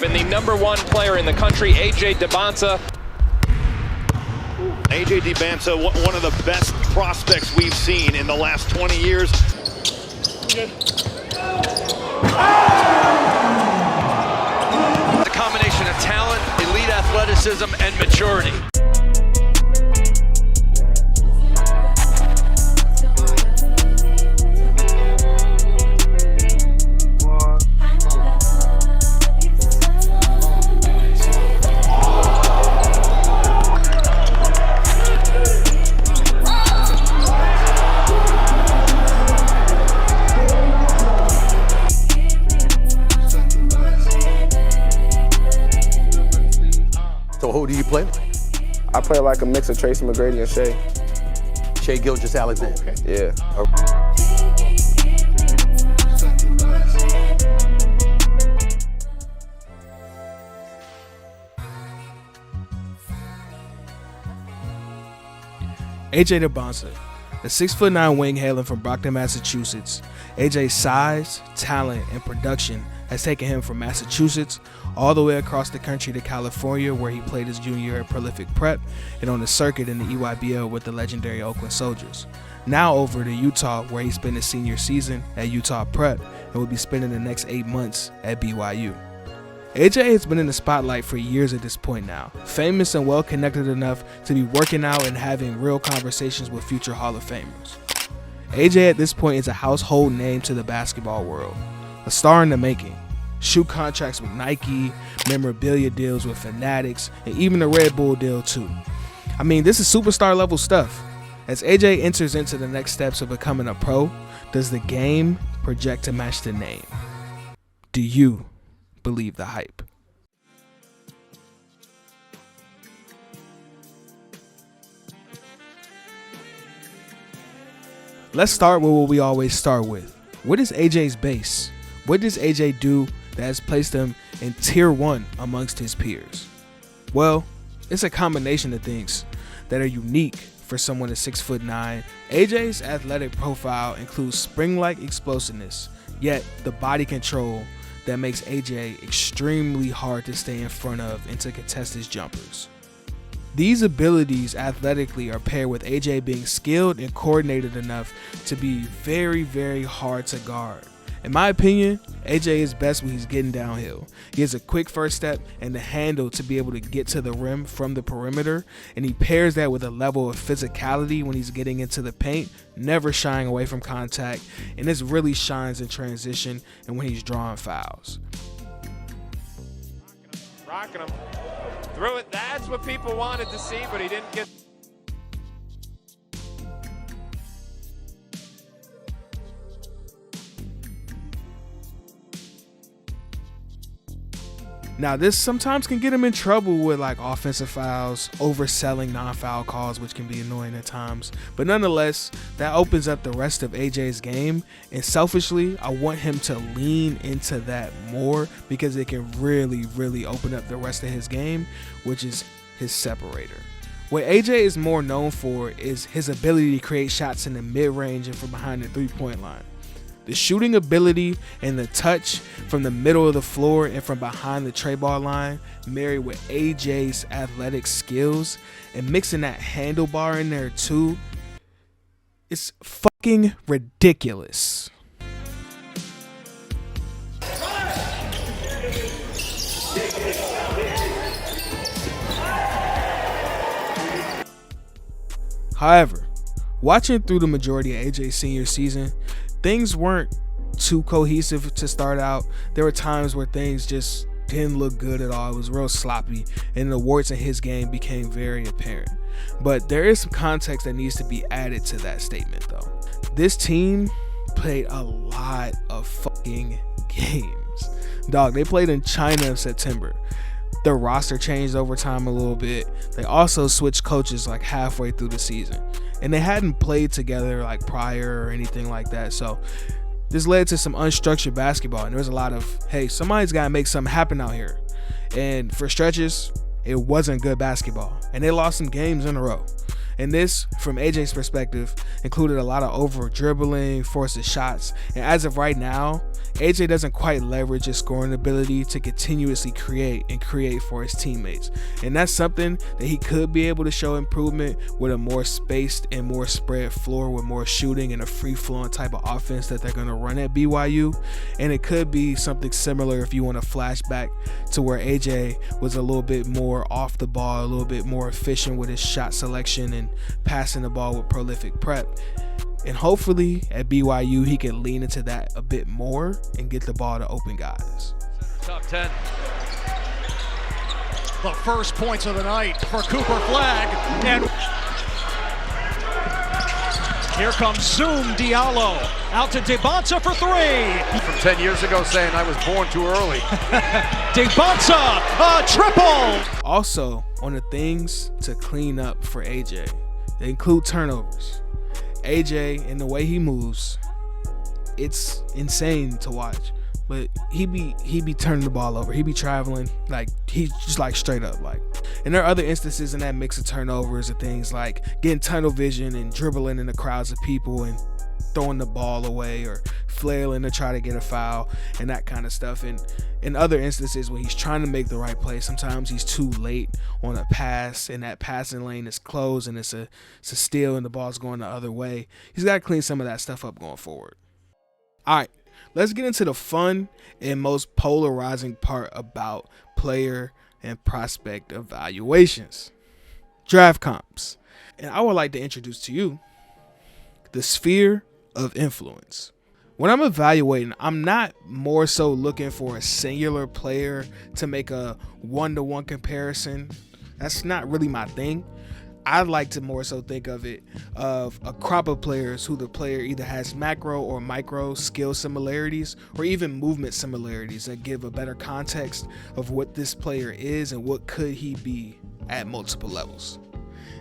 and the #1 player in the country, AJ Dybantsa. AJ Dybantsa, one of the best prospects we've seen in the last 20 years. The combination of talent, elite athleticism, and maturity. So who do you play like? I play like a mix of Tracy McGrady and Shea. Shea Gilgeous-Alexander. Okay. Yeah. AJ Dybantsa, the 6'9" wing hailing from Brockton, Massachusetts. AJ's size, talent, and production has taken him from Massachusetts all the way across the country to California, where he played his junior year at prolific prep and on the circuit in the EYBL with the legendary Oakland Soldiers. Now over to Utah, where he spent his senior season at Utah Prep and will be spending the next 8 months at BYU. AJ has been in the spotlight for years at this point now, famous and well connected enough to be working out and having real conversations with future Hall of Famers. AJ at this point is a household name to the basketball world, a star in the making. Shoe contracts with Nike, memorabilia deals with Fanatics, and even a Red Bull deal too. I mean, this is superstar level stuff. As AJ enters into the next steps of becoming a pro, does the game project to match the name? Do you believe the hype? Let's start with what we always start with. What is AJ's base? What does AJ do that has placed him in tier 1 amongst his peers? Well, it's a combination of things that are unique for someone at 6'9". AJ's athletic profile includes spring-like explosiveness, yet the body control that makes AJ extremely hard to stay in front of and to contest his jumpers. These abilities athletically are paired with AJ being skilled and coordinated enough to be very, very hard to guard. In my opinion, AJ is best when he's getting downhill. He has a quick first step and the handle to be able to get to the rim from the perimeter, and he pairs that with a level of physicality when he's getting into the paint, never shying away from contact, and this really shines in transition and when he's drawing fouls. Rocking him. Threw it. That's what people wanted to see, but he didn't get. Now, this sometimes can get him in trouble with like offensive fouls, overselling non-foul calls, which can be annoying at times. But nonetheless, that opens up the rest of AJ's game. And selfishly, I want him to lean into that more because it can really, really open up the rest of his game, which is his separator. What AJ is more known for is his ability to create shots in the mid-range and from behind the three-point line. The shooting ability and the touch from the middle of the floor and from behind the tray ball line, married with AJ's athletic skills and mixing that handlebar in there too, it's fucking ridiculous. However, watching through the majority of AJ's senior season, things weren't too cohesive to start out. There were times where things just didn't look good at all. It was real sloppy, and the warts in his game became very apparent. But there is some context that needs to be added to that statement, though. This team played a lot of fucking games. Dog, they played in China in September. Their roster changed over time a little bit. They also switched coaches like halfway through the season. And they hadn't played together like prior or anything like that. So this led to some unstructured basketball. And there was a lot of, hey, somebody's got to make something happen out here. And for stretches, it wasn't good basketball. And they lost some games in a row. And this, from AJ's perspective, included a lot of over dribbling, forced shots, and as of right now, AJ doesn't quite leverage his scoring ability to continuously create for his teammates. And that's something that he could be able to show improvement with a more spaced and more spread floor with more shooting and a free-flowing type of offense that they're going to run at BYU. And it could be something similar if you want to flash back to where AJ was a little bit more off the ball, a little bit more efficient with his shot selection and passing the ball with prolific prep. And hopefully at BYU, he can lean into that a bit more and get the ball to open guys. Top 10. The first points of the night for Cooper Flagg. And here comes Zoom Diallo. Out to Dybantsa for three. From 10 years ago saying I was born too early. Dybantsa, a triple. Also, on the things to clean up for AJ, they include turnovers. AJ and the way he moves, it's insane to watch. But he be turning the ball over. He be traveling, like he's just like straight up like. And there are other instances in that mix of turnovers and things like getting tunnel vision and dribbling in the crowds of people and throwing the ball away or flailing to try to get a foul and that kind of stuff. And in other instances when he's trying to make the right play, sometimes he's too late on a pass and that passing lane is closed and it's a steal and the ball's going the other way. He's got to clean some of that stuff up going forward. All right, let's get into the fun and most polarizing part about player and prospect evaluations, draft comps. And I would like to introduce to you the sphere of influence. When I'm evaluating, I'm not more so looking for a singular player to make a one-to-one comparison. That's not really my thing. I like to more so think of it of a crop of players who the player either has macro or micro skill similarities or even movement similarities that give a better context of what this player is and what could he be at multiple levels.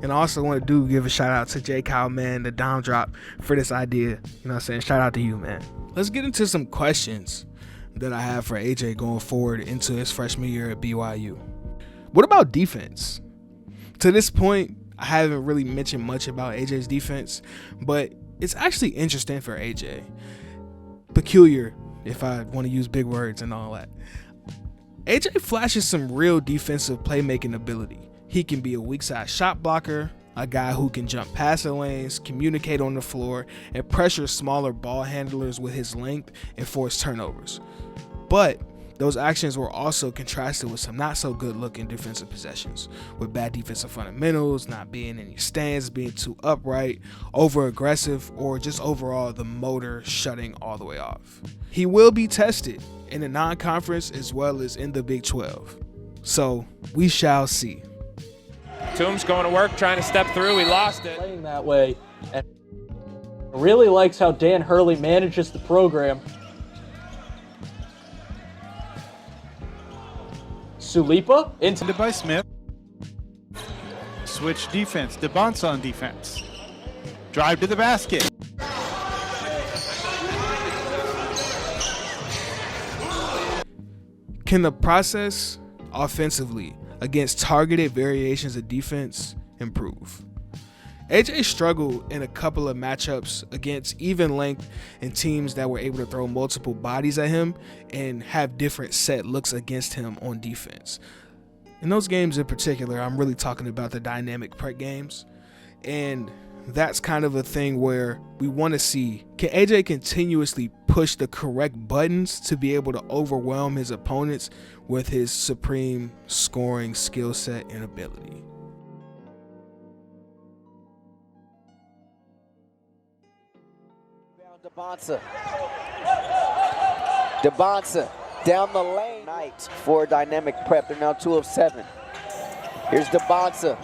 And I also want to give a shout out to J. Kyle, man, the Dom Drop, for this idea. You know what I'm saying? Shout out to you, man. Let's get into some questions that I have for AJ going forward into his freshman year at BYU. What about defense? To this point, I haven't really mentioned much about AJ's defense, but it's actually interesting for AJ. Peculiar, if I want to use big words and all that. AJ flashes some real defensive playmaking ability. He can be a weak side shot blocker, a guy who can jump past the lanes, communicate on the floor, and pressure smaller ball handlers with his length and force turnovers. But those actions were also contrasted with some not so good looking defensive possessions, with bad defensive fundamentals, not being in your stance, being too upright, over aggressive, or just overall the motor shutting all the way off. He will be tested in the non-conference as well as in the Big 12. So we shall see. Toombs going to work, trying to step through. He lost it. Playing that way, and really likes how Dan Hurley manages the program. Sulipa into by Smith. Switch defense. Dybantsa on defense. Drive to the basket. Can the process offensively against targeted variations of defense improve? AJ struggled in a couple of matchups against even length and teams that were able to throw multiple bodies at him and have different set looks against him on defense. In those games in particular, I'm really talking about the dynamic prep games. And that's kind of a thing where we want to see, can AJ continuously push the correct buttons to be able to overwhelm his opponents with his supreme scoring skill set and ability? Dybantsa down the lane. Night for dynamic prep. They're now 2 of 7. Here's Dybantsa.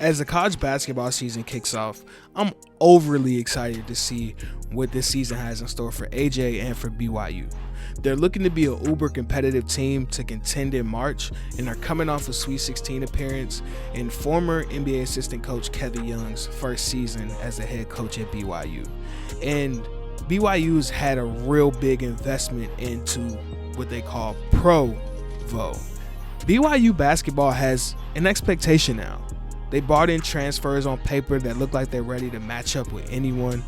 As the college basketball season kicks off, I'm overly excited to see what this season has in store for AJ and for BYU. They're looking to be an uber competitive team to contend in March, and are coming off a Sweet 16 appearance in former NBA assistant coach Kevin Young's first season as the head coach at BYU. And BYU's had a real big investment into what they call Provo. BYU basketball has an expectation now. They brought in transfers on paper that look like they're ready to match up with anyone.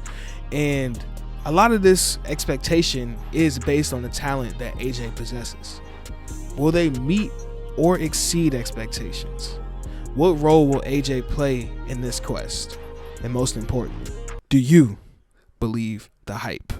And a lot of this expectation is based on the talent that AJ possesses. Will they meet or exceed expectations? What role will AJ play in this quest? And most importantly, do you believe the hype?